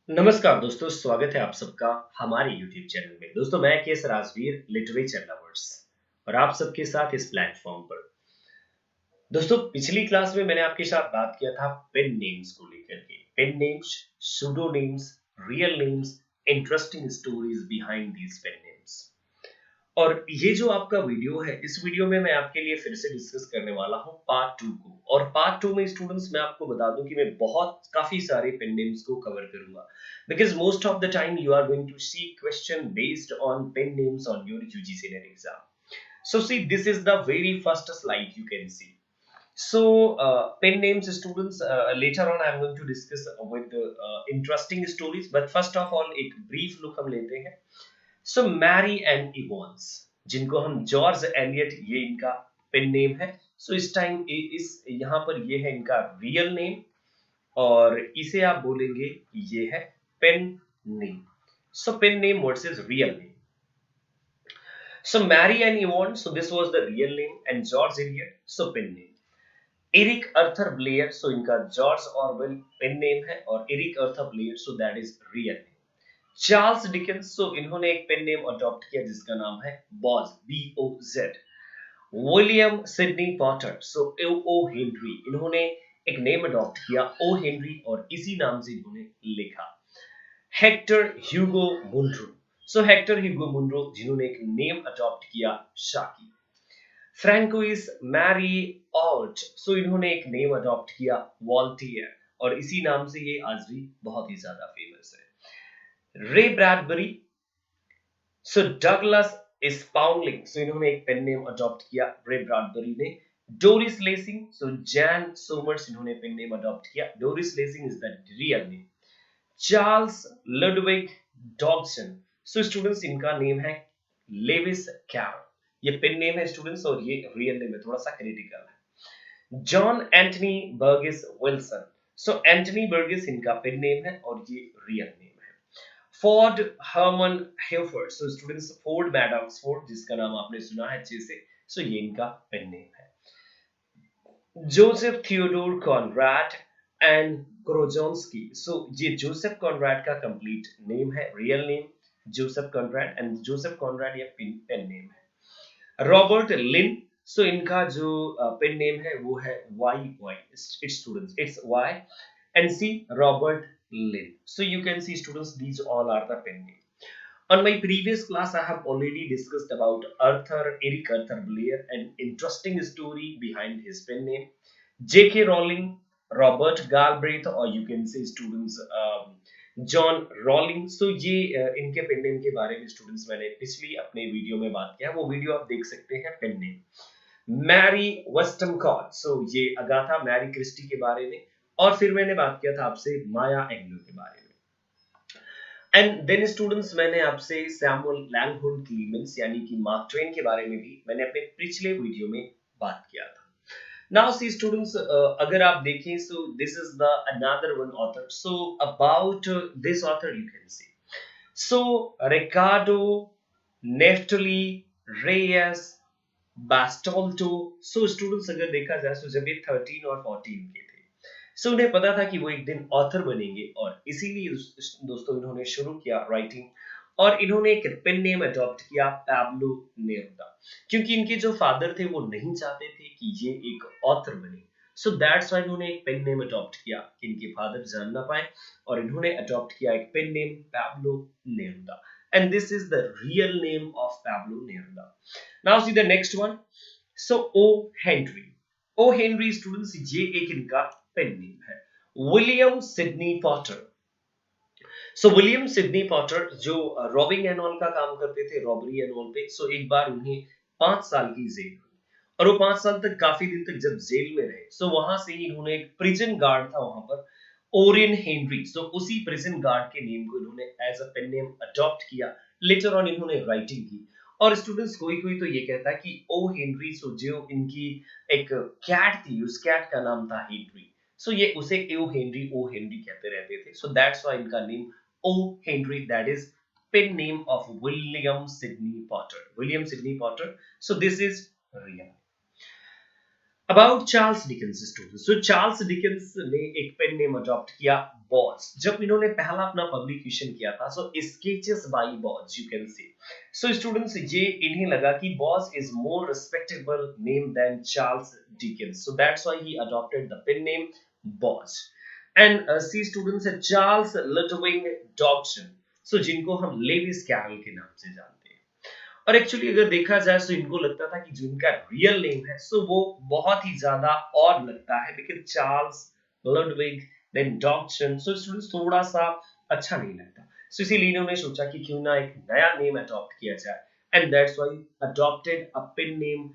नमस्कार दोस्तों, स्वागत है आप सबका हमारे YouTube चैनल में। दोस्तों मैं केस राजवीर लिटरेचर लवर्स और आप सबके साथ इस प्लेटफॉर्म पर। दोस्तों पिछली क्लास में मैंने आपके साथ बात किया था पेन नेम्स को लेकर के। Pen names, pseudo names, real names, interesting stories behind these pen names. और ये जो आपका वीडियो है, इस वीडियो में मैं आपके लिए फिर से डिस्कस करने वाला हूँ पार्ट 2 को। और पार्ट 2 में स्टूडेंट्स मैं आपको बता दूं कि मैं बहुत काफी सारे पेन नेम्स को कवर करूंगा, because most of the time you are going to see question based on pen names on your UGC NET exam. So see, this is the very first slide you can see. So pen names students, later on I am going to discuss with interesting stories, but first of all एक brief look हम लेते हैं. सो Mary and इवॉन्स, जिनको हम George Eliot, ये इनका pen name है. सो इस टाइम इस यहाँ पर ये है इनका रियल नेम और इसे आप बोलेंगे ये है pen name. So pen name versus is real name. So Mary Ann Evans, so this was the real name and George Eliot so pen name. Eric Arthur Blair, so इनका George Orwell pen name है और Eric Arthur Blair, so that is real name. Charles Dickens, so इन्होंने एक pen name adopt किया जिसका नाम है Boz, BOZ. William Sydney Porter, so O Henry, इन्होंने एक नेम अडॉप्ट किया O हेनरी और इसी नाम से इन्होंने लिखा. हेक्टर ह्यूगो मुनरो, सो हेक्टर ह्यूगो मुनरो, जिन्होंने एक नेम अडॉप्ट किया शाकी. फ्रैंकोइस मैरी ऑल्ट, सो इन्होंने एक नेम अडॉप्ट किया वॉल्टियर और इसी नाम से ये आज भी बहुत ही ज्यादा फेमस है. रे ब्रैडबरी, सो डगलस स्पाउंगलिंग, सो इन्होंने एक पेन नेम अडॉप्ट किया रे ब्रैडबरी ने. Doris Lessing, so Jane Somers, इन्होंने पेन नेम अडॉप्ट किया. Doris Lessing is the real name. Charles Lutwidge Dodgson, so students इनका नेम है लेविस कैरल. ये पेन नेम है स्टूडेंट्स और ये रियल नेम है, थोड़ा सा क्रिटिकल है. John Anthony Burgess Wilson, so Anthony Burgess इनका पेन नेम है और ये रियल नेम है. Ford Hermann Hueffer, so students Ford Madox Ford, जिसका नाम आपने सुना है अच्छे से, सो ये इनका पेन नेम है. Joseph Theodore Conrad and Korzeniowski, so ये जोसेफ कॉनराड का कंप्लीट नेम है, real name Joseph Conrad and Joseph Conrad ये पेन नेम है. रॉबर्ट लिन, सो इनका जो पेन नेम है वो है Y Y. It's students it's Y and C. Robert Lynn. So you can see students, these all are the pen name. On my previous class, I have already discussed about Eric Arthur Blair, and interesting story behind his pen name. J.K. Rowling, Robert Galbraith, or you can say students John Rowling. So ये इनके pen name के बारे में students मैंने पिछली अपने video में बात किया, वो वीडियो आप देख सकते हैं. पेन नेम मैरी वेस्टमकॉट, सो ये अगाथा मैरी क्रिस्टी के बारे में. और फिर मैंने बात किया था आपसे माया एंग्लो के बारे में. एंड देन स्टूडेंट्स मैंने आपसे सैमुअल लैंगहुड क्लीमेंस यानी कि मार्क ट्वेन के बारे में भी मैंने अपने पिछले वीडियो में बात किया था. नाउ सी स्टूडेंट्स, अगर आप देखें, so this is the another one author. So about this author you can see, so Ricardo Neftali Reyes Basoalto. So students अगर देखा जाए, तो जब ये 13 और 14 के थे, सो उन्हें पता था कि वो एक दिन ऑथर बनेंगे और इसीलिए दोस्तों इन्होंने शुरू किया राइटिंग. और इन्होंने एक पेन नेम अडॉप्ट किया पैब्लो नेरुदा, क्योंकि इनके जो फादर थे वो नहीं चाहते थे कि ये एक ऑथर बने. सो दैट्स व्हाई इन्होंने एक पेन नेम अडॉप्ट किया कि इनके फादर जान ना पाए, और इन्होंने अडॉप्ट किया एक pen name Pablo Neruda. And this is the real name of Pablo Neruda. Now see the next one. So O Henry. O Henry students, ये एक इनका पेन नेम है. विलियम सिडनी पॉटर, सो विलियम सिडनी पॉटर जो robbing and all का काम करते थे, robbery and all पे. सो एक बार उन्हें 5 साल की जेल हुई और वो 5 साल तक, काफी दिन तक जब जेल में रहे, सो वहां से ही इन्होंने एक प्रिजन गार्ड था वहां पर, ओरियन हेनरी. सो उसी प्रिजन गार्ड के नेम को इन्होंने as a pen name adopt किया. लेटर ऑन इन्होंने राइटिंग की. और स्टूडेंट्स कोई कोई तो ये कहता है कि ओ हेनरी, सो जो इनकी एक कैट थी, उस कैट का नाम था हेनरी, सो ये उसे ओ हेनरी कहते रहते थे. सो दैट्स व्हाई इनका name O. Henry, that is pen name of William Sidney Potter. William Sidney Potter. So this is real. About Charles Dickens story. So Charles Dickens ने एक पेन नेम अडॉप्ट किया, Boz. जब इन्होंने पहला अपना publication किया था, so sketches by Boz you can see. So students, ये इन्हें लगा कि Boz is more respectable name than Charles Dickens, so that's why he adopted the pen name Boz. And see students, Charles Lutwidge Dodgson, so जिनको हम Levi's Carol के नाम से जानते हैं। और एक्चुअली अगर देखा जाए तो इनको लगता था कि जो इनका रियल नेम है सो वो बहुत ही ज्यादा और लगता है, लेकिन Charles Lutwidge then Dodgson, so students थोड़ा सा अच्छा नहीं लगता। सो इसीलिए इन्होंने सोचा कि क्यों ना एक नया नेम अडॉप्ट किया जाए, and that's why adopted a pen name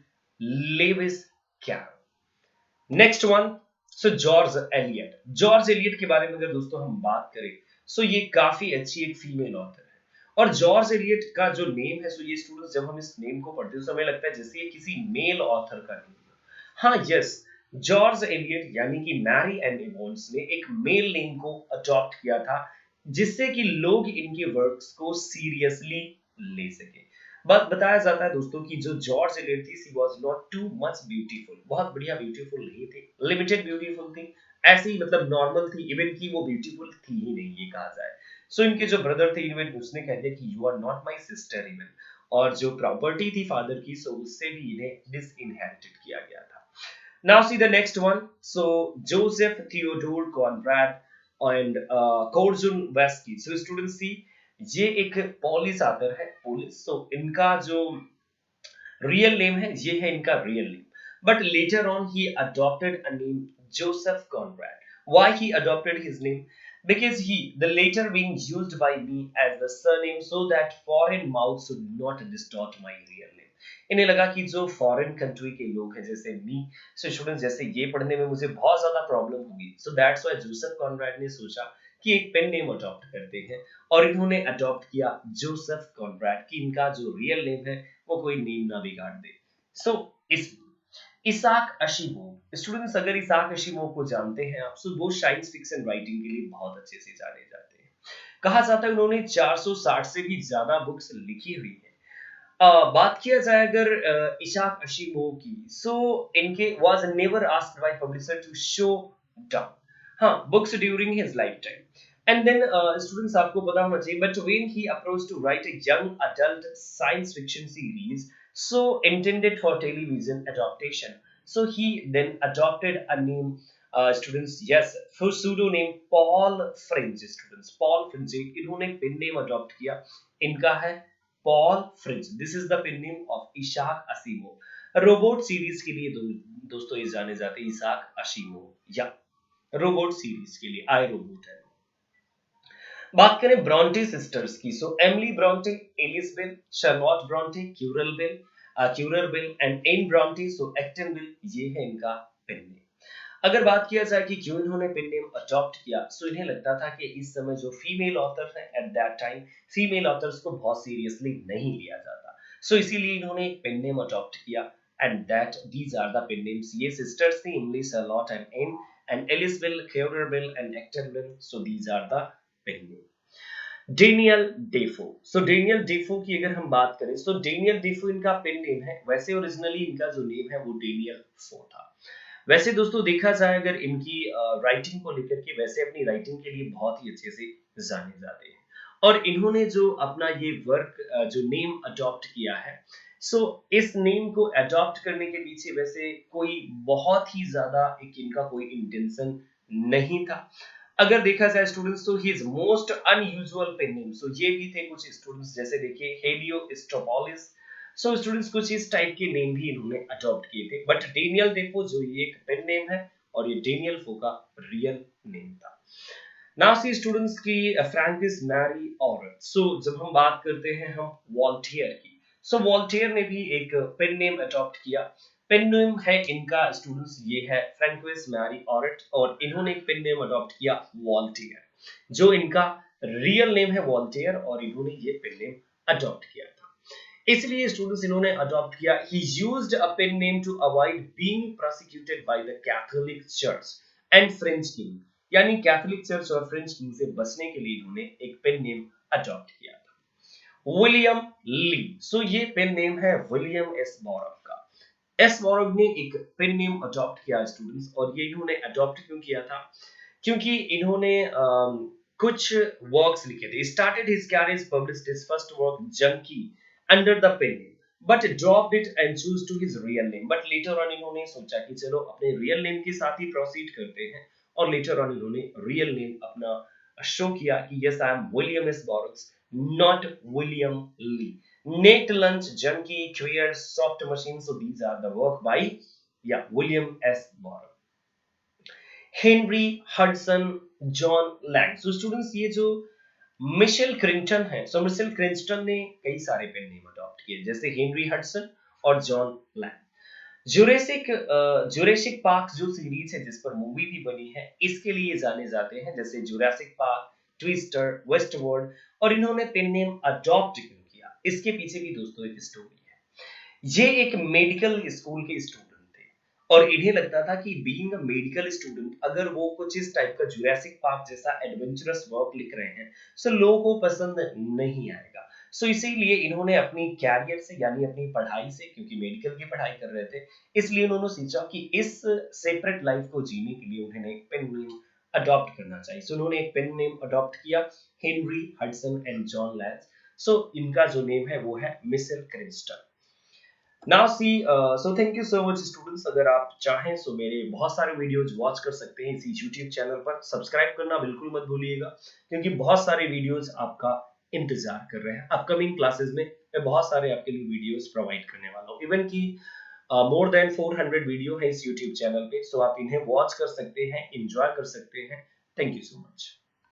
Lewis Carroll. Next one, so George Eliot. George Eliot के बारे में अगर दोस्तों हम बात करें, सो ये काफी अच्छी एक फीमेल ऑथर है। और जॉर्ज एलियट का जो नेम है, सो ये स्टूडेंट्स जब हम इस नेम को पढ़ते हैं तो हमें लगता है जैसे ये किसी मेल ऑथर का नेम है। हाँ, यस, जॉर्ज एलियट यानी कि मैरी एंड इवोन्स ने एक मेल नेम को अडॉप्ट किया था, जिससे कि लोग इनके वर्क्स को सीरियसली ले सके। बट बताया जाता है दोस्तों कि जो जॉर्ज एलियट थी, she was not too much beautiful, बहुत बढ़िया ब्यूटीफुल नहीं थी, लिमिटेड ब्यूटीफुल थी, ऐसे ही मतलब नॉर्मल थी, इवन की वो ब्यूटीफुल थी ही नहीं, ये कहा जाए। सो इनके जो ब्रदर थे, इवन उसने कह दिया कि you are not my sister even, और जो प्रॉपर्टी थी फादर की, सो उससे भी इन्हें डिसइनहेरिटेड किया गया था। Now see the next one, so Joseph Theodore Conrad and Korzeniowski. So students see, ये एक पोलिश ऑथर है, पोलिश। सो इनका जो रियल नेम है, ये है इनका real name, but later on he adopted a name Joseph Conrad. Why he adopted his name? Because he, the later being used by me as the surname so that foreign mouths should not distort my real name. इन्हें लगा कि जो foreign country के लोग हैं जैसे मी, so students जैसे ये पढ़ने में मुझे बहुत ज्यादा प्रॉब्लम होगी, सो दैट्स व्हाई जोसेफ कॉनराड ने सोचा कि एक पेन नेम अडॉप्ट करते हैं, और इन्होंने अडॉप्ट किया जोसेफ कॉनराड, कि इनका जो रियल नेम है वो कोई नेम ना बिगाड़ दे। सो इस इसाक अशीमोव। स्टूडेंट्स, अगर इसाक अशीमोव को जानते हैं आप, सो वो साइंस फिक्शन राइटिंग के लिए बहुत अच्छे से जाने जाते हैं। कहा जाता है उन्होंने 460 से भी ज्यादा बुक्स लिखी हुई है। बात किया जाए अगर इशाक अशीमोव की, सो इनके was never asked by publisher to show down, हाँ, books during his life time. And then students, आपको पता होना चाहिए, but when he approach to write a young adult science fiction series, so intended for television adaptation, so he then adopted a name, students, yes, for pseudonym Paul Fringe। students, Paul Fringe, इन्होंने pen name adopt किया, इनका है Paul Fringe. This is the pen name of Isaac Asimov. Robot series के लिए दोस्तों ये जाने जाते हैं इशाक अशीमो, या रोबोट सीरीज के लिए आई रोबोट है। बात करें ब्रॉन्टे सिस्टर्स की, so Emily Bronte, Ellis Bell, Charlotte Bronte, Currer Bell and Anne Bronte, so Acton Bell, ये है इनका पेन नेम। अगर बात किया जाए कि क्यों इन्होंने पेन नेम अडॉप्ट किया, सो इन्हें लगता था कि इस समय जो फीमेल ऑथर है at that time, female authors को बहुत सीरियसली नहीं लिया जाता, सो इसीलिए इन्होंने एक पेन नेम अडॉप्ट किया, and that these are the pen names. ये सिस्टर्स थी, Emily, Charlotte and Anne, and Ellis Bell, Currer Bell and Acton Bell, so these are the pen name. Daniel Defoe. So Daniel Defoe की अगर हम बात करें, so Daniel Defoe इनका pen name है, वैसे ओरिजिनली इनका जो नेम है वो डेनियल फो था। वैसे दोस्तों देखा जाए अगर इनकी राइटिंग को लेकर के, वैसे अपनी राइटिंग के लिए बहुत ही अच्छे से जाने जाते हैं, और इन्होंने जो अपना ये वर्क जो नेम अडॉप्ट किया है, सो इस नेम को अडॉप्ट करने के पीछे वैसे कोई बहुत ही ज्यादा एक इनका कोई इंटेंशन नहीं था। अगर देखा जाए स्टूडेंट्स, तो he is most unusual pen name, so ये भी थे कुछ स्टूडेंट्स, जैसे देखिए हेलियो स्ट्रोपोलिस। सो स्टूडेंट्स, कुछ इस टाइप के नेम भी इन्होंने अडॉप्ट किए थे, बट डेनियल डेफो जो ये एक पेन नेम है, और ये डेनियल फो का रियल नेम था। नाउ सी स्टूडेंट्स की फ्रैंकिस मैरी ऑरेट। सो जब हम बात करते हैं हम वॉल्टेयर की, सो वॉल्टेयर ने भी एक पेन नेम अडॉप्ट किया। पेन नेम है इनका स्टूडेंट्स, ये है फ्रैंकिस मैरी ऑरेट, और इन्होंने एक पेन नेम अडॉप्ट किया वॉल्टेयर, जो इनका रियल नेम है वॉल्टेयर, और इन्होंने ये पेन नेम अडॉप्ट किया था। इसलिए स्टूडेंट्स इन्होंने अडॉप्ट किया, he used a pen name to avoid being prosecuted by the Catholic church and French king, यानी कैथोलिक चर्च और फ्रेंच किंग से बचने के लिए इन्होंने एक पेन नेम अडॉप्ट किया था, विलियम ली। सो ये पेन नेम है विलियम एस बॉरफ का। एस वॉरग ने एक पेन नेम अडॉप्ट किया स्टूडेंट्स, और ये इन्होंने अडॉप्ट क्यों किया था, क्योंकि इन्होंने कुछ वर्क्स लिखे थे। Started his career, published his first work Junky under the pen name, but dropped it and choose to his real name. But later on इन्होंने सोचा कि चलो अपने रियल नेम के साथ ही प्रोसीड करते हैं, और लेटर ऑन इन्होंने रियल नेम अपना शो किया कि yes I am William S Burroughs, not William Lee. Naked lunch, junkie, queer, soft machine, so these are the work by या William S Burroughs. Henry Hudson, John Lang. So students ये जो Michel क्रिंटन है, सो Michel क्रिंटन ने कई सारे pen name adopt किए, जैसे Henry Hudson और जॉन लैंग। जुरासिक पार्क जो सीरीज है जिस पर मूवी भी बनी है, इसके लिए जाने जाते हैं, जैसे जुरासिक पार्क, ट्विस्टर, वेस्टवर्ल्ड। और इन्होंने पेन नेम अडॉप्ट क्यों किया, इसके पीछे भी दोस्तों एक स्टोरी है। ये एक मेडिकल स्कूल के स्टूडेंट थे, और इन्हें लगता था कि बीइंग अ मेडिकल स्टूडेंट, अगर वो कुछ इस टाइप का जुरासिक पार्क जैसा एडवेंचरस वर्क लिख रहे हैं, सो लोगों को पसंद नहीं आएगा। सो इसीलिए इन्होंने अपनी कैरियर से, यानी अपनी पढ़ाई से, क्योंकि मेडिकल की पढ़ाई कर रहे थे, इसलिए उन्होंने सोचा कि इस सेपरेट लाइफ को जीने के लिए उन्हें एक पेन नेम अडॉप्ट करना चाहिए। सो उन्होंने एक पेन नेम अडॉप्ट किया, Henry Hudson and John Lang. So इनका जो नेम है वो है Michelle Kristen. Now see, so thank you so much students. अगर आप चाहें तो मेरे बहुत सारे वीडियोज वॉच कर सकते हैं इसी यूट्यूब चैनल पर। सब्सक्राइब करना बिल्कुल मत भूलिएगा, क्योंकि बहुत सारे वीडियोज आपका इंतजार कर रहे हैं। अपकमिंग क्लासेस में मैं बहुत सारे आपके लिए वीडियोज प्रोवाइड करने वाला हूँ, इवन की मोर देन 400 वीडियो है इस यूट्यूब चैनल पे। सो आप इन्हें वॉच कर सकते हैं, इंजॉय कर सकते हैं। Thank you so much.